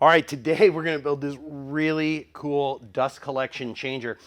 All right, today we're gonna build this really cool dust collection changer.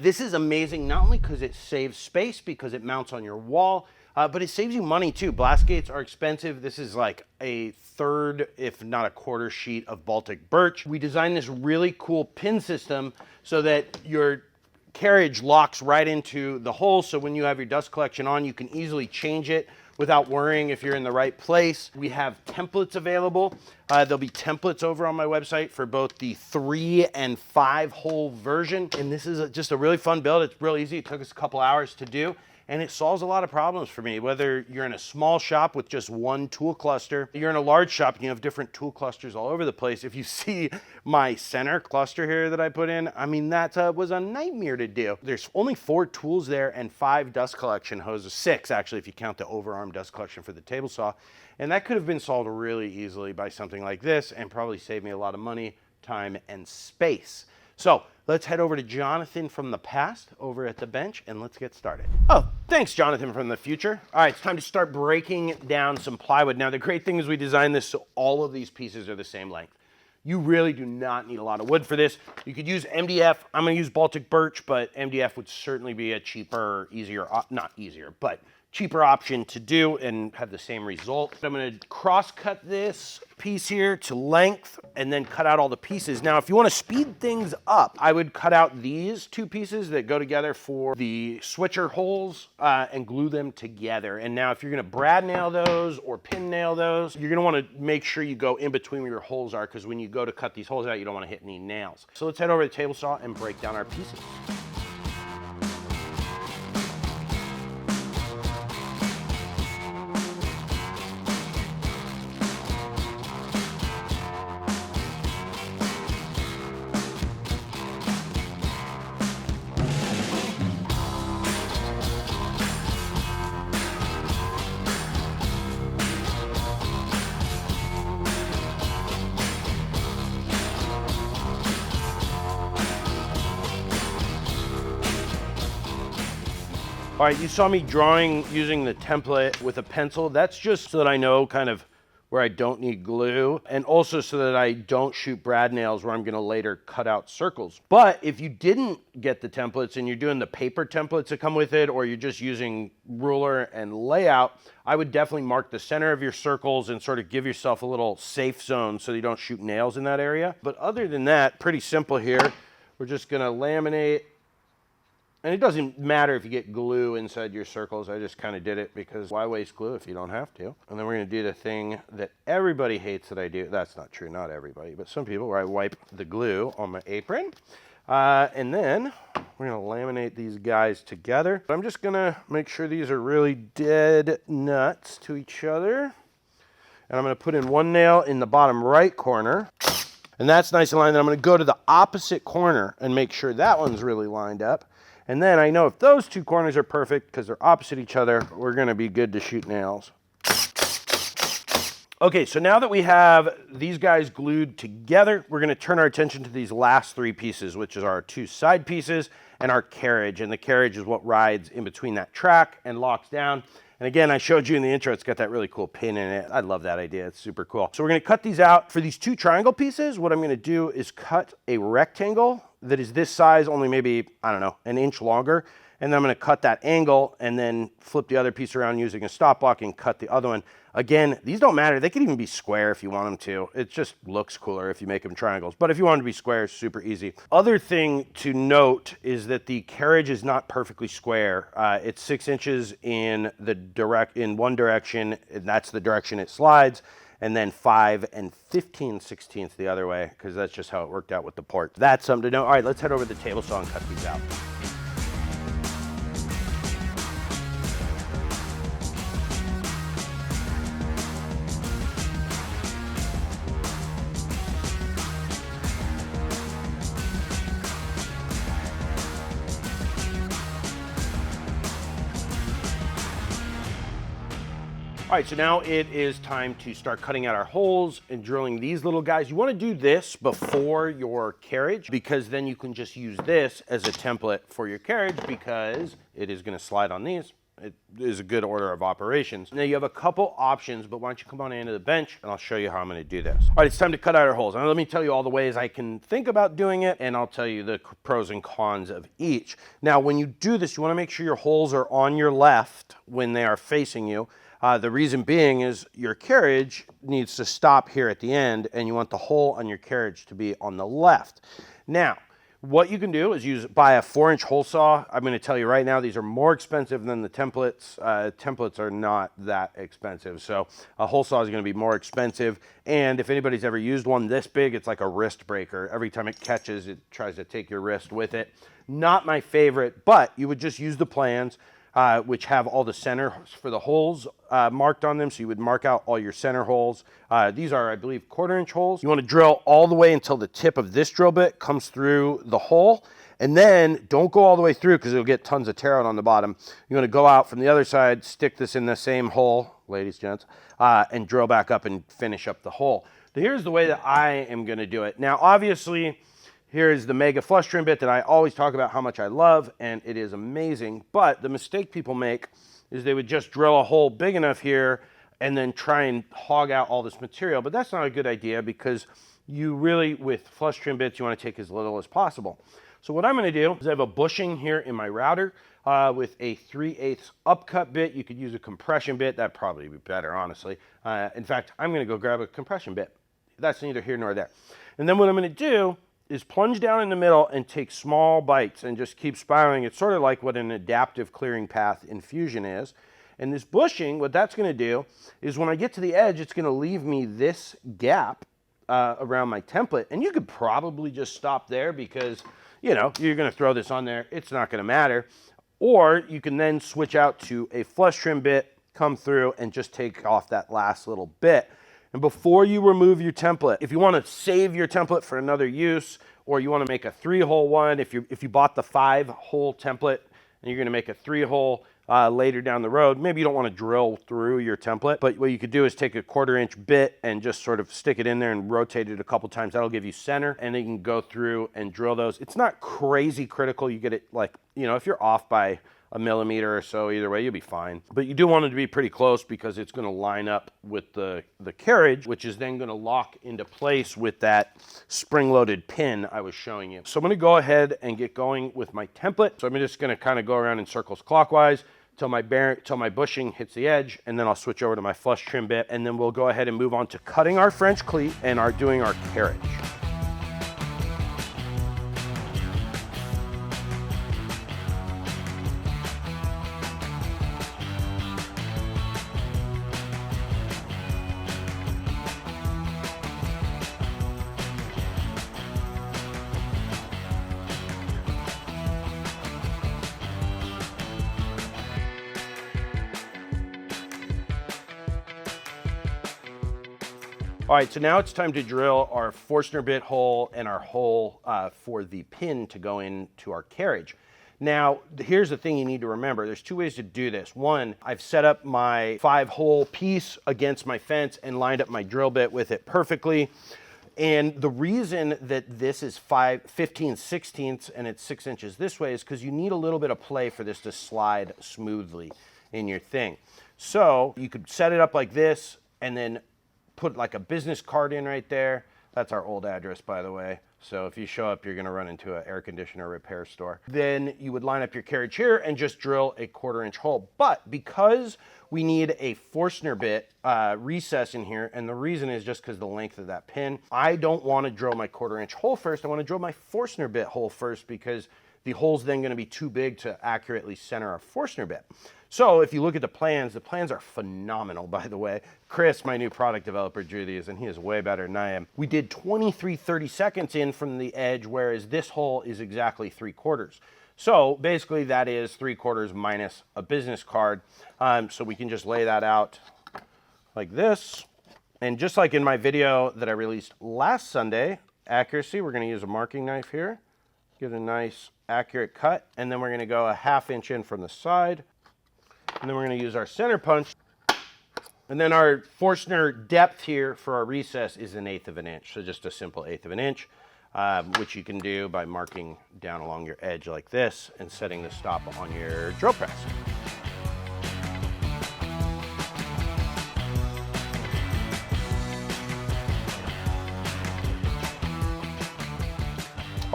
This is amazing, not only because it saves space because it mounts on your wall, but it saves you money too. Blast gates are expensive. This is like a third, if not a quarter sheet of Baltic birch. We designed this really cool pin system so that your carriage locks right into the hole. So when you have your dust collection on, you can easily change it without worrying if you're in the right place. We have templates available. There'll be templates over on my website for both the 3 and 5 hole version. And this is just a really fun build. It's real easy. It took us a couple hours to do. And it solves a lot of problems for me, whether you're in a small shop with just one tool cluster, you're in a large shop and you have different tool clusters all over the place. If you see my center cluster here that I put in, I mean, that was a nightmare to do. There's only 4 tools there and 5 dust collection hoses, 6 actually, if you count the overarm dust collection for the table saw. And that could have been solved really easily by something like this and probably saved me a lot of money, time, and space. So let's head over to Jonathan from the past over at the bench and let's get started. Oh, thanks, Jonathan from the future. All right, it's time to start breaking down some plywood. Now, the great thing is we designed this so all of these pieces are the same length. You really do not need a lot of wood for this. You could use MDF. I'm gonna use Baltic birch, but MDF would certainly be a cheaper, not easier, but cheaper option to do and have the same result. I'm gonna cross cut this piece here to length and then cut out all the pieces. Now, if you wanna speed things up, I would cut out these 2 pieces that go together for the switcher holes and glue them together. And now if you're gonna brad nail those or pin nail those, you're gonna wanna make sure you go in between where your holes are, because when you go to cut these holes out, you don't wanna hit any nails. So let's head over to the table saw and break down our pieces. All right, you saw me drawing using the template with a pencil. That's just so that I know kind of where I don't need glue, and also so that I don't shoot brad nails where I'm gonna later cut out circles. But if you didn't get the templates and you're doing the paper templates that come with it, or you're just using ruler and layout, I would definitely mark the center of your circles and sort of give yourself a little safe zone so you don't shoot nails in that area. But other than that, pretty simple here. We're just gonna laminate. And it doesn't matter if you get glue inside your circles. I just kind of did it because why waste glue if you don't have to? And then we're gonna do the thing that everybody hates that I do. That's not true, not everybody, but some people, where I wipe the glue on my apron. And then we're gonna laminate these guys together. I'm just gonna make sure these are really dead nuts to each other. And I'm gonna put in 1 nail in the bottom right corner. And that's nice and lined. Then I'm gonna go to the opposite corner and make sure that one's really lined up. And then I know if those 2 corners are perfect because they're opposite each other, we're gonna be good to shoot nails. Okay, so now that we have these guys glued together, we're gonna turn our attention to these last 3 pieces, which is our 2 side pieces and our carriage. And the carriage is what rides in between that track and locks down. And again, I showed you in the intro, it's got that really cool pin in it. I love that idea, it's super cool. So we're gonna cut these out. For these 2 triangle pieces, what I'm gonna do is cut a rectangle that is this size, only maybe, I don't know, 1 inch longer. And then I'm gonna cut that angle and then flip the other piece around using a stop block and cut the other one. Again, these don't matter. They could even be square if you want them to. It just looks cooler if you make them triangles. But if you want them to be square, super easy. Other thing to note is that the carriage is not perfectly square. It's 6 inches in one direction, and that's the direction it slides. And then 5 and 15/16 the other way, because that's just how it worked out with the port. That's something to know. All right, let's head over to the table saw and cut these out. All right, so now it is time to start cutting out our holes and drilling these little guys. You want to do this before your carriage because then you can just use this as a template for your carriage because it is going to slide on these It is a good order of operations. Now you have a couple options, but why don't you come on into the bench and I'll show you how I'm gonna do this. All right, it's time to cut out our holes. Now let me tell you all the ways I can think about doing it, and I'll tell you the pros and cons of each. Now, when you do this, you wanna make sure your holes are on your left when they are facing you. The reason being is your carriage needs to stop here at the end, and you want the hole on your carriage to be on the left. Now, what you can do is buy a 4-inch hole saw. I'm going to tell you right now, these are more expensive than the templates. Templates are not that expensive, so a hole saw is going to be more expensive. And if anybody's ever used one this big, it's like a wrist breaker. Every time it catches, it tries to take your wrist with it. Not my favorite, but you would just use the plans, which have all the centers for the holes marked on them. So you would mark out all your center holes. These are, I believe, 1/4-inch holes. You want to drill all the way until the tip of this drill bit comes through the hole. And then don't go all the way through because it'll get tons of tear out on the bottom. You want to go out from the other side, stick this in the same hole, ladies, gents, and drill back up and finish up the hole. So here's the way that I am going to do it. Now, obviously, here is the Mega Flush Trim Bit that I always talk about how much I love, and it is amazing. But the mistake people make is they would just drill a hole big enough here and then try and hog out all this material. But that's not a good idea, because you really, with flush trim bits, you want to take as little as possible. So what I'm going to do is I have a bushing here in my router with a 3/8 upcut bit. You could use a compression bit. That'd probably be better, honestly. In fact, I'm going to go grab a compression bit. That's neither here nor there. And then what I'm going to do is plunge down in the middle and take small bites and just keep spiraling. It's sort of like what an adaptive clearing path infusion is. And this bushing, what that's going to do is when I get to the edge, it's going to leave me this gap around my template. And you could probably just stop there because, you know, you're going to throw this on there. It's not going to matter. Or you can then switch out to a flush trim bit, come through and just take off that last little bit. And before you remove your template, if you want to save your template for another use, or you want to make a 3-hole one, if you bought the 5-hole template and you're going to make a 3-hole later down the road, maybe you don't want to drill through your template, but what you could do is take a 1/4-inch bit and just sort of stick it in there and rotate it a couple times. That'll give you center, and then you can go through and drill those. It's not crazy critical. You get it, like, you know, if you're off by a millimeter or so, either way, you'll be fine. But you do want it to be pretty close because it's going to line up with the carriage, which is then going to lock into place with that spring-loaded pin I was showing you. So I'm going to go ahead and get going with my template. So I'm just going to kind of go around in circles clockwise till my bushing hits the edge, and then I'll switch over to my flush trim bit, and then we'll go ahead and move on to cutting our French cleat and doing our carriage. All right, so now it's time to drill our Forstner bit hole and our hole for the pin to go into our carriage. Now, here's the thing you need to remember. There's 2 ways to do this. One, I've set up my 5-hole piece against my fence and lined up my drill bit with it perfectly. And the reason that this is 15/16 and it's 6 inches this way is because you need a little bit of play for this to slide smoothly in your thing. So you could set it up like this and then put like a business card in right there. That's our old address, by the way. So if you show up, you're gonna run into an air conditioner repair store. Then you would line up your carriage here and just drill a 1/4-inch hole. But because we need a Forstner bit recess in here, and the reason is just because the length of that pin, I don't wanna drill my 1/4-inch hole first. I wanna drill my Forstner bit hole first because the hole's then gonna be too big to accurately center our Forstner bit. So if you look at the plans are phenomenal, by the way. Chris, my new product developer, drew these, and he is way better than I am. We did 23 30-seconds in from the edge, whereas this hole is exactly 3/4. So basically that is 3/4 minus a business card. So we can just lay that out like this. And just like in my video that I released last Sunday, accuracy, we're gonna use a marking knife here, get a nice accurate cut, and then we're gonna go a 1/2 inch in from the side. And then we're going to use our center punch. And then our Forstner depth here for our recess is 1/8 of an inch. So just a simple 1/8 of an inch, which you can do by marking down along your edge like this and setting the stop on your drill press.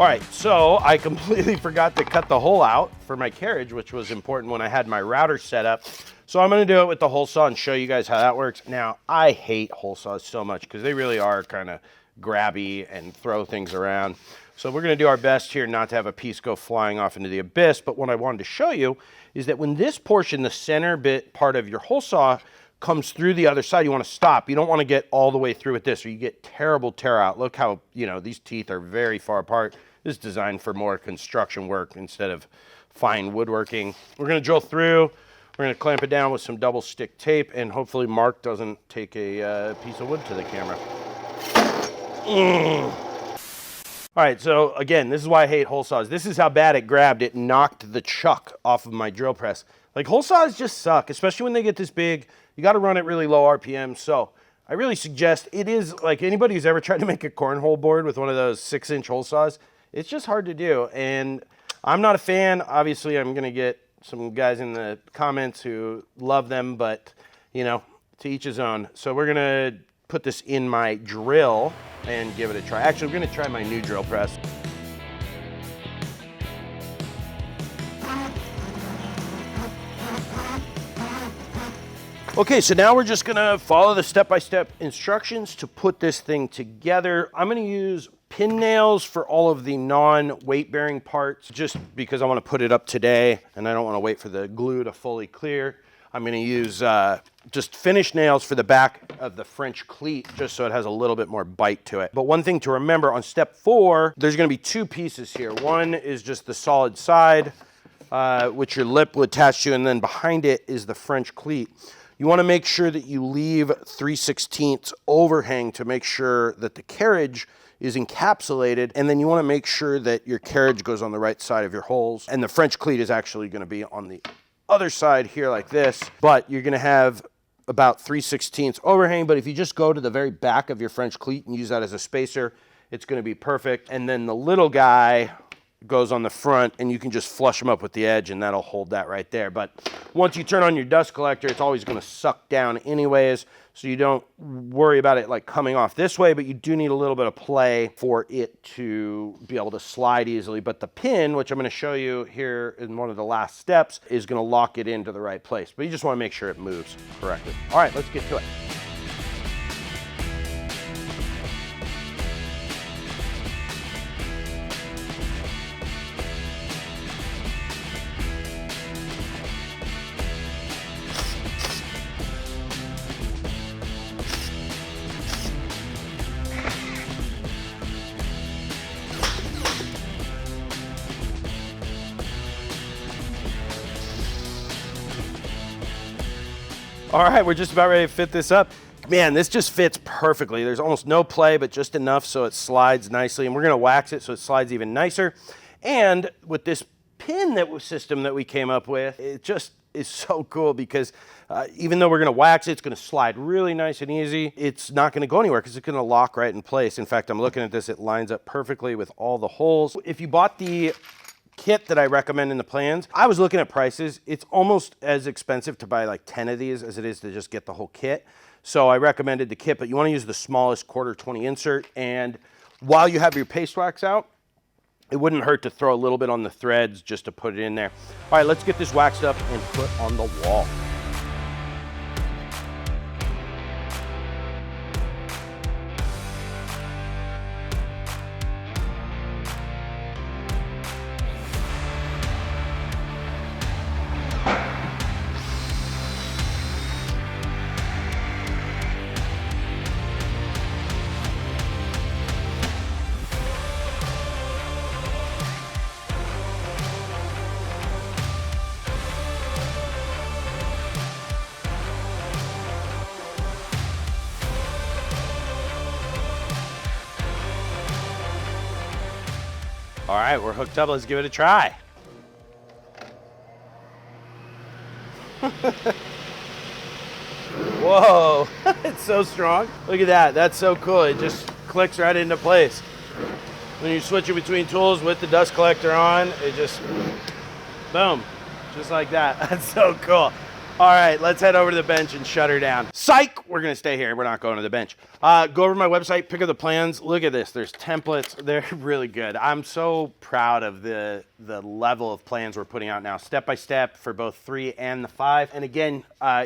All right, so I completely forgot to cut the hole out for my carriage, which was important when I had my router set up. So I'm gonna do it with the hole saw and show you guys how that works. Now, I hate hole saws so much because they really are kind of grabby and throw things around. So we're gonna do our best here not to have a piece go flying off into the abyss. But what I wanted to show you is that when this portion, the center bit part of your hole saw, comes through the other side, you want to stop. You don't want to get all the way through with this or you get terrible tear out. Look how, these teeth are very far apart. This is designed for more construction work instead of fine woodworking. We're going to drill through. We're going to clamp it down with some double stick tape, and hopefully Mark doesn't take a piece of wood to the camera. All right, so again, this is why I hate hole saws. This is how bad it grabbed. It knocked the chuck off of my drill press. Like, hole saws just suck, especially when they get this big. You got to run it really low RPM. So I really suggest, it is like anybody who's ever tried to make a cornhole board with one of those 6-inch hole saws, it's just hard to do. And I'm not a fan. Obviously, I'm going to get some guys in the comments who love them, but to each his own. So we're going to put this in my drill and give it a try. Actually, we're going to try my new drill press. Okay, so now we're just gonna follow the step-by-step instructions to put this thing together. I'm gonna use pin nails for all of the non-weight bearing parts, just because I wanna put it up today and I don't wanna wait for the glue to fully clear. I'm gonna use just finished nails for the back of the French cleat, just so it has a little bit more bite to it. But one thing to remember on step 4, there's gonna be 2 pieces here. One is just the solid side, which your lip will attach to, and then behind it is the French cleat. You want to make sure that you leave 3/16 overhang to make sure that the carriage is encapsulated, and then you want to make sure that your carriage goes on the right side of your holes, and the French cleat is actually going to be on the other side here like this, but you're going to have about 3/16 overhang. But if you just go to the very back of your French cleat and use that as a spacer, it's going to be perfect. And then the little guy goes on the front, and you can just flush them up with the edge, and that'll hold that right there. But once you turn on your dust collector, it's always going to suck down anyways, so you don't worry about it like coming off this way, but you do need a little bit of play for it to be able to slide easily. But the pin, which I'm going to show you here in one of the last steps, is going to lock it into the right place. But you just want to make sure it moves correctly. All right, let's get to it. All right, we're just about ready to fit this up. Man, this just fits perfectly. There's almost no play, but just enough so it slides nicely. And we're gonna wax it so it slides even nicer. And with this pin system that we came up with, it just is so cool because even though we're gonna wax it, it's gonna slide really nice and easy. It's not gonna go anywhere because it's gonna lock right in place. In fact, I'm looking at this, it lines up perfectly with all the holes. If you bought the kit that I recommend in the plans, I was looking at prices. It's almost as expensive to buy like 10 of these as it is to just get the whole kit. So I recommended the kit, but you want to use the smallest 1/4-20 insert. And while you have your paste wax out, it wouldn't hurt to throw a little bit on the threads just to put it in there. All right, let's get this waxed up and put on the wall. All right, we're hooked up. Let's give it a try. Whoa, it's so strong. Look at that, that's so cool. It just clicks right into place. When you switch it between tools with the dust collector on, it just, boom, just like that. That's so cool. All right, let's head over to the bench and shut her down. Psych! We're gonna stay here. We're not going to the bench. Go over to my website, pick up the plans. Look at this. There's templates. They're really good. I'm so proud of the level of plans we're putting out now, step by step for both 3 and the 5. And again,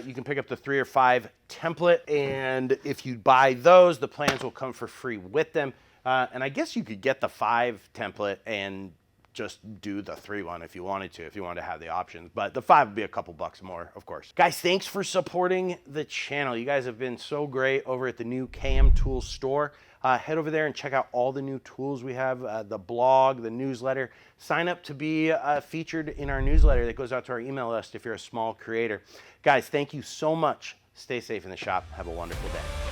you can pick up the 3 or 5 template, and if you buy those, the plans will come for free with them. And I guess you could get the 5 template and just do the 3 one if you wanted to have the options, but the 5 would be a couple bucks more, of course. Guys, thanks for supporting the channel. You guys have been so great over at the new KM Tools store. Head over there and check out all the new tools we have, the blog, the newsletter. Sign up to be featured in our newsletter that goes out to our email list if you're a small creator. Guys, thank you so much. Stay safe in the shop. Have a wonderful day.